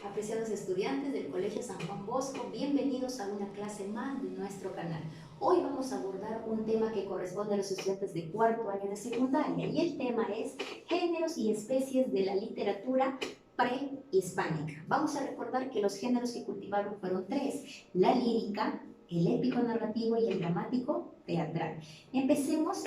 Apreciados estudiantes del Colegio San Juan Bosco, bienvenidos a una clase más de nuestro canal. Hoy vamos a abordar un tema que corresponde a los estudiantes de cuarto año de secundaria y el tema es géneros y especies de la literatura prehispánica. Vamos a recordar que los géneros que cultivaron fueron tres: la lírica, el épico narrativo y el dramático teatral. Empecemos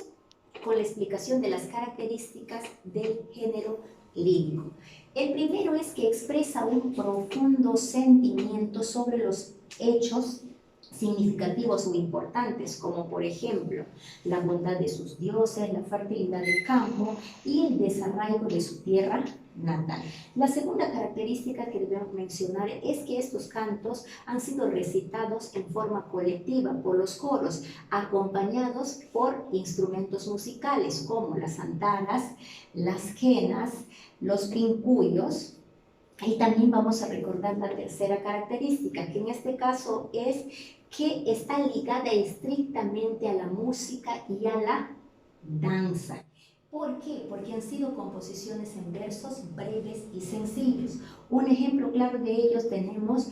con la explicación de las características del género lírico. El primero es que expresa un profundo sentimiento sobre los hechos significativos o importantes, como por ejemplo la bondad de sus dioses, la fertilidad del campo y el desarraigo de su tierra natal. La segunda característica que debemos mencionar es que estos cantos han sido recitados en forma colectiva por los coros, acompañados por instrumentos musicales como las antanas, las quenas, los pincuyos. Y también vamos a recordar la tercera característica, que en este caso es que está ligada estrictamente a la música y a la danza. ¿Por qué? Porque han sido composiciones en versos breves y sencillos. Un ejemplo claro de ellos tenemos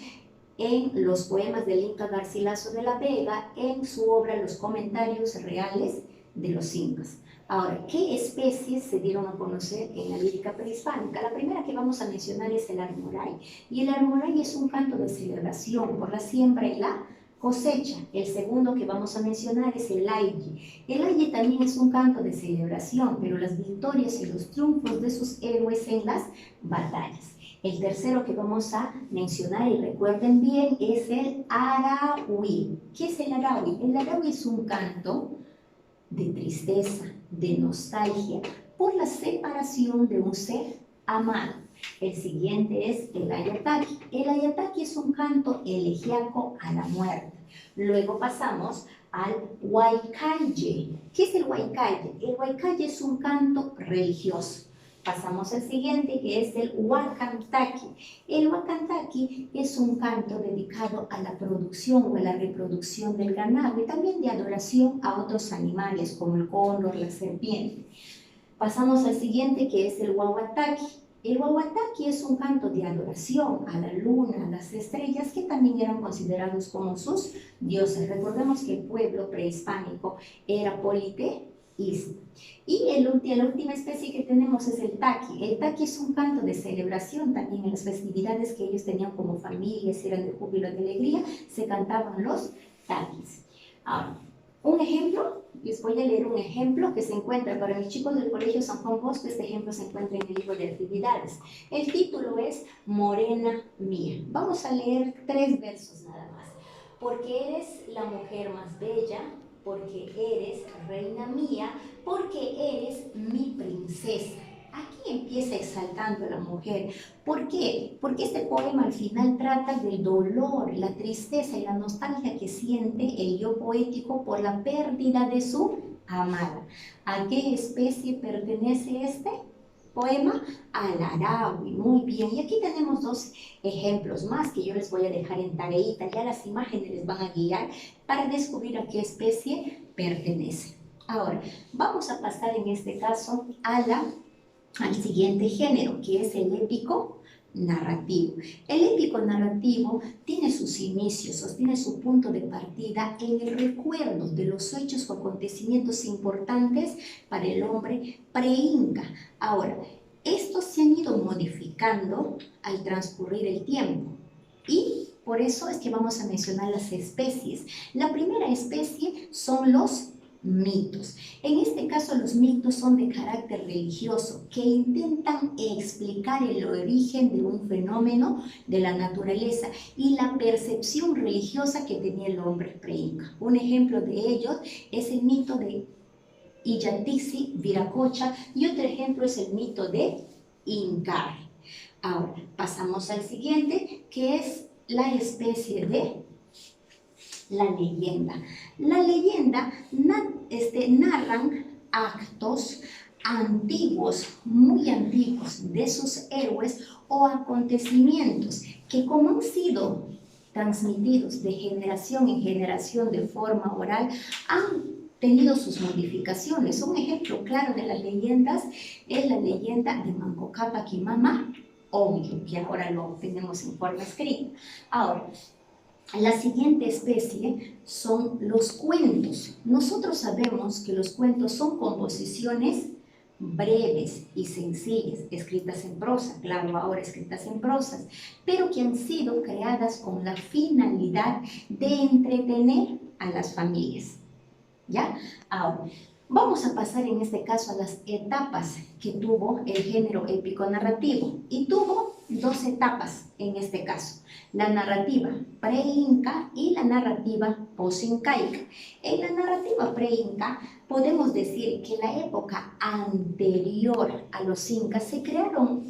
en los poemas del Inca Garcilaso de la Vega, en su obra Los Comentarios Reales de los Incas. Ahora, ¿qué especies se dieron a conocer en la lírica prehispánica? La primera que vamos a mencionar es el armoray. Y el armoray es un canto de celebración por la siembra y la cosecha. El segundo que vamos a mencionar es el ayi. El ayi también es un canto de celebración, pero las victorias y los triunfos de sus héroes en las batallas. El tercero que vamos a mencionar, y recuerden bien, es el arahuí. ¿Qué es el arahuí? El arahuí es un canto de tristeza, de nostalgia, por la separación de un ser amado. El siguiente es el ayataki. El ayataki es un canto elegíaco a la muerte. Luego pasamos al huaycaye. ¿Qué es el huaycaye? El huaycaye es un canto religioso. Pasamos al siguiente, que es el huacantaqui. El huacantaqui es un canto dedicado a la producción o a la reproducción del ganado y también de adoración a otros animales como el cóndor, la serpiente. Pasamos al siguiente, que es el huahuataqui. El huahuataqui es un canto de adoración a la luna, a las estrellas, que también eran considerados como sus dioses. Recordemos que el pueblo prehispánico era politeísta. Y la última especie que tenemos es el taqui. El taqui es un canto de celebración también en las festividades que ellos tenían como familias, eran de júbilo, de alegría, se cantaban los taquis. Ahora, un ejemplo, les voy a leer un ejemplo que se encuentra para mis chicos del Colegio San Juan Bosco. Este ejemplo se encuentra en el libro de actividades. El título es Morena Mía. Vamos a leer 3 versos nada más. Porque eres la mujer más bella, porque eres reina mía, porque eres mi princesa. Aquí empieza exaltando a la mujer. ¿Por qué? Porque este poema al final trata del dolor, la tristeza y la nostalgia que siente el yo poético por la pérdida de su amada. ¿A qué especie pertenece este poema? Al arahuí. Muy bien. Y aquí tenemos 2 ejemplos más que yo les voy a dejar en tareita. Ya las imágenes les van a guiar para descubrir a qué especie pertenece. Ahora, vamos a pasar en este caso al siguiente género, que es el épico narrativo. El épico narrativo tiene sus inicios, sostiene su punto de partida en el recuerdo de los hechos o acontecimientos importantes para el hombre pre-inca. Ahora, estos se han ido modificando al transcurrir el tiempo y por eso es que vamos a mencionar las especies. La primera especie son los mitos. En este caso, los mitos son de carácter religioso que intentan explicar el origen de un fenómeno de la naturaleza y la percepción religiosa que tenía el hombre pre-inca. Un ejemplo de ellos es el mito de Illantixi, Viracocha, y otro ejemplo es el mito de Incar. Ahora, pasamos al siguiente, que es la especie de la leyenda. La leyenda narran actos antiguos, muy antiguos, de sus héroes o acontecimientos que, como han sido transmitidos de generación en generación de forma oral, han tenido sus modificaciones. Un ejemplo claro de las leyendas es la leyenda de Manco Cápac y Mama obvio, que ahora lo tenemos en forma escrita. Ahora, la siguiente especie son los cuentos. Nosotros sabemos que los cuentos son composiciones breves y sencillas, escritas en prosa, claro, ahora escritas en prosas, pero que han sido creadas con la finalidad de entretener a las familias. ¿Ya? Ahora, vamos a pasar en este caso a las etapas que tuvo el género épico narrativo. Y tuvo dos etapas en este caso, la narrativa pre-inca y la narrativa post-incaica. En la narrativa pre-inca podemos decir que en la época anterior a los incas se crearon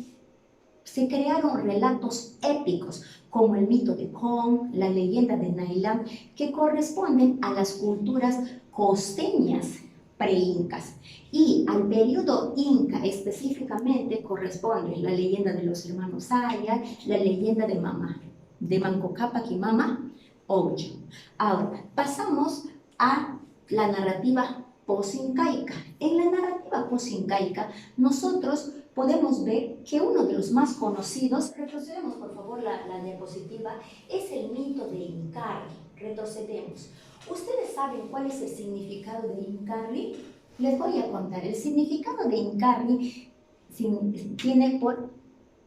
relatos épicos, como el mito de Kong, la leyenda de Nailam, que corresponden a las culturas costeñas pre-incas. Y al periodo inca específicamente corresponde la leyenda de los hermanos Aya, la leyenda de Manco Cápac y Mama Ocllo. Ahora, pasamos a la narrativa post-incaica. En la narrativa post-incaica, nosotros podemos ver que uno de los más conocidos, retrocedemos por favor la diapositiva, es el mito de Incarri. Retrocedemos. ¿Ustedes saben cuál es el significado de Incarri? Les voy a contar. El significado de Incarri tiene por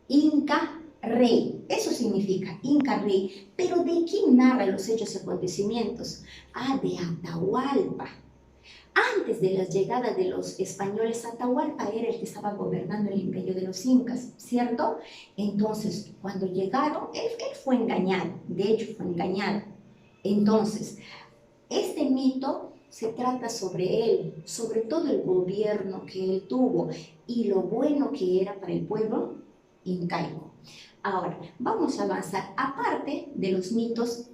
Inca Rey. Eso significa Inca Rey. Pero ¿de quién narra los hechos y acontecimientos? De Atahualpa. Antes de la llegada de los españoles, Atahualpa era el que estaba gobernando el imperio de los incas, ¿cierto? Entonces, cuando llegaron, él fue engañado, de hecho fue engañado. Entonces, este mito se trata sobre él, sobre todo el gobierno que él tuvo y lo bueno que era para el pueblo incaico. Ahora, vamos a avanzar. Aparte de los mitos,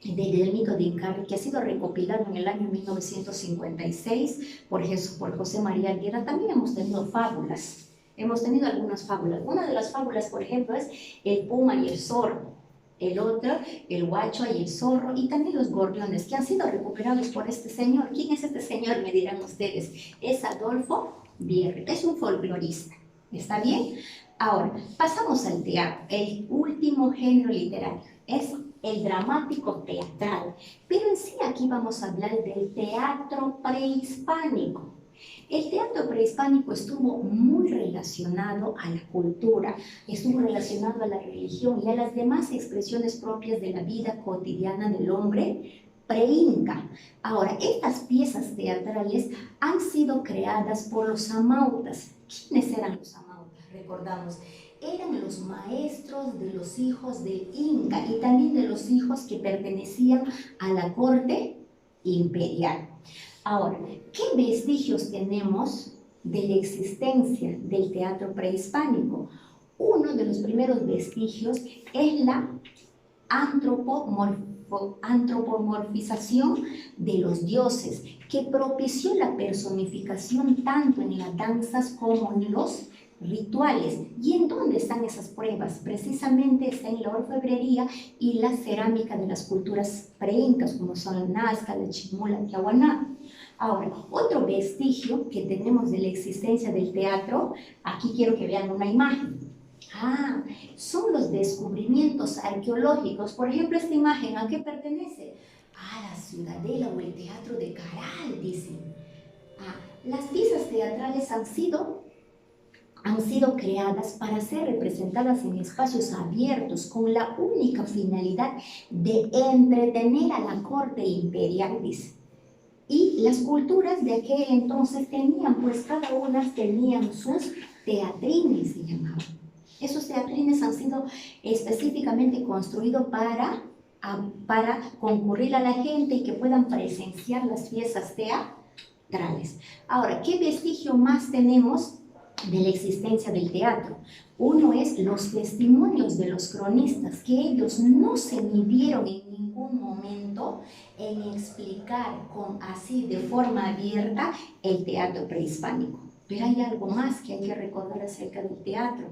del mito de Incarri, que ha sido recopilado en el año 1956 por José María Guerra, también hemos tenido fábulas. Hemos tenido algunas fábulas. Una de las fábulas, por ejemplo, es el puma y el zorro. El otro, el guacho y el zorro, y también los gorriones, que han sido recuperados por este señor. ¿Quién es este señor? Me dirán ustedes. Es Adolfo Bierri, es un folclorista. ¿Está bien? Ahora, pasamos al teatro, el último género literario. Es el dramático teatral, pero en sí aquí vamos a hablar del teatro prehispánico. El teatro prehispánico estuvo muy relacionado a la cultura, estuvo relacionado a la religión y a las demás expresiones propias de la vida cotidiana del hombre pre-inca. Ahora, estas piezas teatrales han sido creadas por los amautas. ¿Quiénes eran los amautas? Recordamos, eran los maestros de los hijos del Inca y también de los hijos que pertenecían a la corte imperial. Ahora, ¿qué vestigios tenemos de la existencia del teatro prehispánico? Uno de los primeros vestigios es la antropomorfización de los dioses, que propició la personificación tanto en las danzas como en los rituales. ¿Y en dónde están esas pruebas? Precisamente está en la orfebrería y la cerámica de las culturas preincas, como son la Nazca, la Chimula, la Tiahuaná. Ahora, otro vestigio que tenemos de la existencia del teatro, aquí quiero que vean una imagen. Son los descubrimientos arqueológicos. Por ejemplo, esta imagen, ¿a qué pertenece? A la ciudadela o el teatro de Caral, dicen. Las piezas teatrales han sido creadas para ser representadas en espacios abiertos con la única finalidad de entretener a la corte imperial, dice. Y las culturas de aquel entonces tenían, pues cada una tenían sus teatrines, se llamaban. Esos teatrines han sido específicamente construidos para concurrir a la gente y que puedan presenciar las piezas teatrales. Ahora, ¿qué vestigio más tenemos de la existencia del teatro? Uno es los testimonios de los cronistas, que ellos no se midieron en ningún momento en explicar así de forma abierta el teatro prehispánico. Pero hay algo más que hay que recordar acerca del teatro,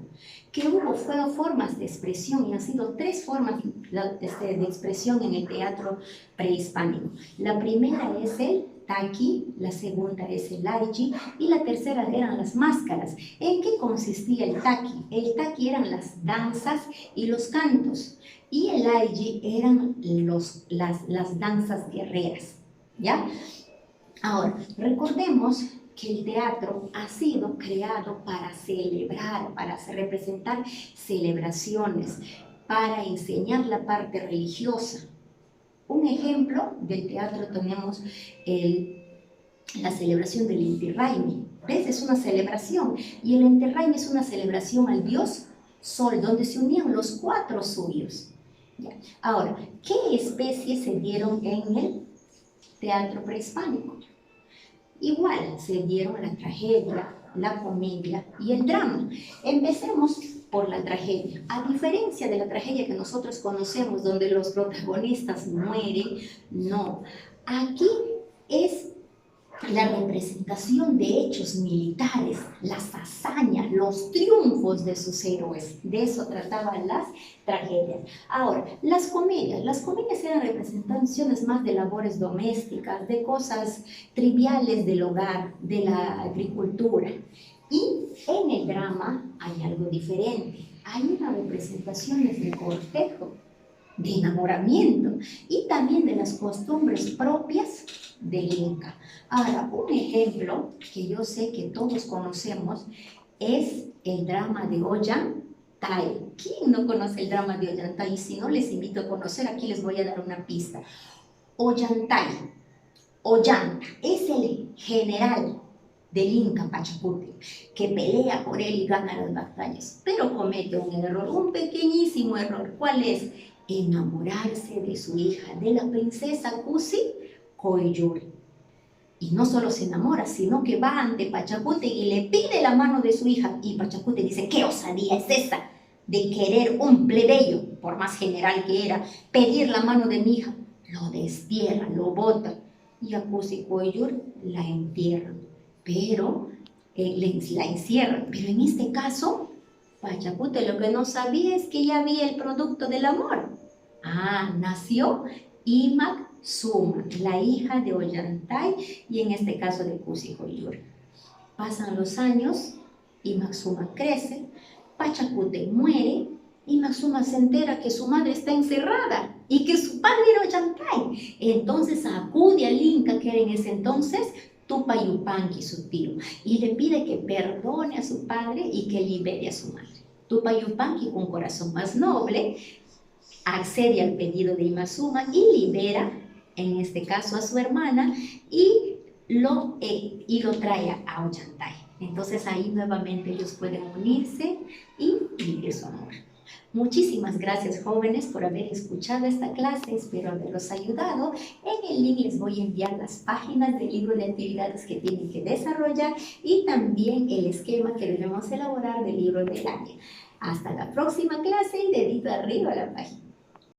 que fueron formas de expresión, y han sido tres formas de expresión en el teatro prehispánico. La primera es el Taki, la segunda es el Aiji y la tercera eran las máscaras. ¿En qué consistía el Taki? El Taki eran las danzas y los cantos y el Aiji eran las danzas guerreras, ¿ya? Ahora, recordemos que el teatro ha sido creado para celebrar, para representar celebraciones, para enseñar la parte religiosa. Un ejemplo del teatro tenemos la celebración del Inti Raymi. ¿Ves? Es una celebración. Y el Inti Raymi es una celebración al dios Sol, donde se unían los 4 suyos. ¿Ya? Ahora, ¿qué especies se dieron en el teatro prehispánico? Igual, se dieron la tragedia, la comedia y el drama. Empecemos por la tragedia. A diferencia de la tragedia que nosotros conocemos, donde los protagonistas mueren, no. Aquí es la representación de hechos militares, las hazañas, los triunfos de sus héroes. De eso trataban las tragedias. Ahora, las comedias eran representaciones más de labores domésticas, de cosas triviales del hogar, de la agricultura. Y en el drama hay algo diferente. Hay unas representaciones de cortejo, de enamoramiento y también de las costumbres propias del Inca. Ahora, un ejemplo que yo sé que todos conocemos es el drama de Ollantay. ¿Quién no conoce el drama de Ollantay? Si no, les invito a conocer, aquí les voy a dar una pista. Ollantay, Ollanta, es el general del Inca Pachacútec, que pelea por él y gana las batallas, pero comete un error, un pequeñísimo error. ¿Cuál es? Enamorarse de su hija, de la princesa Cusi Coyuri. Y no solo se enamora, sino que va ante Pachacútec y le pide la mano de su hija. Y Pachacútec dice, ¿qué osadía es esa de querer un plebeyo, por más general que era, pedir la mano de mi hija? Lo destierra, lo bota. Y a Cusi Coyuri la entierran, pero la encierran. Pero en este caso, Pachacútec lo que no sabía es que ya había el producto del amor. Nació Imaxuma, la hija de Ollantay y en este caso de Cusi Coyuri. Pasan los años, Imaxuma crece, Pachacútec muere, Imaxuma se entera que su madre está encerrada y que su padre era Ollantay. Entonces acude al Inca, que era en ese entonces Tupac Yupanqui, su tío, y le pide que perdone a su padre y que libere a su madre. Tupac Yupanqui, con corazón más noble, accede al pedido de Imaxuma y libera, en este caso, a su hermana y lo trae a Ollantay. Entonces ahí nuevamente ellos pueden unirse y vivir su amor. Muchísimas gracias, jóvenes, por haber escuchado esta clase. Espero haberlos ayudado. En el link les voy a enviar las páginas del libro de actividades que tienen que desarrollar y también el esquema que debemos elaborar del libro del año. Hasta la próxima clase y dedito arriba a la página.